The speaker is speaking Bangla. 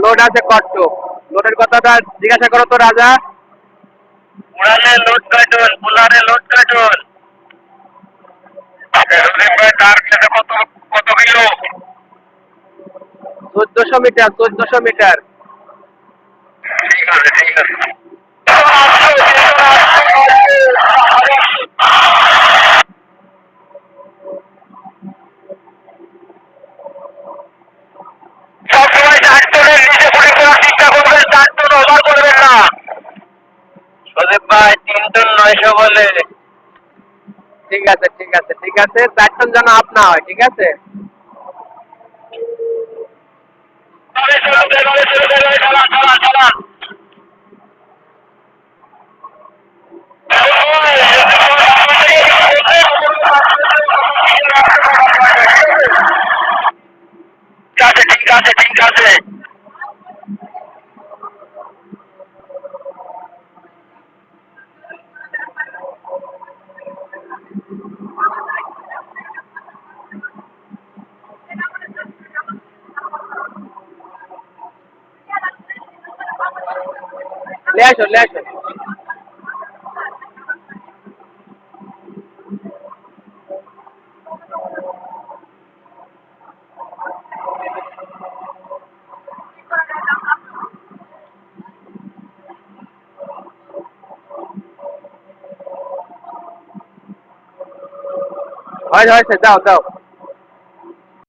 লোড আছে কট্টক। লোডের কথাটা জিজ্ঞাসা করো তো রাজা। উড়ানে লোড কার্টুন, পুলারে লোড কার্টুন। তার খেতে কত কত কিলো? 1400 metre, 1400 metre. ঠিক আছে ঠিক আছে। সবসময় 4 টনের নিচে পুলিং করার চেষ্টা করবেন, 4 টন ওভার করবেন না। সজীব ভাই 3 টন 900 বলে। ঠিক আছে ঠিক আছে ঠিক আছে, 4 টন যেন আপ না হয়, ঠিক আছে। চালান চালান চালান। ঠিক আছে ঠিক আছে। লে আসো লে আসো। হয়েছে হয়েছে, যাও যাও।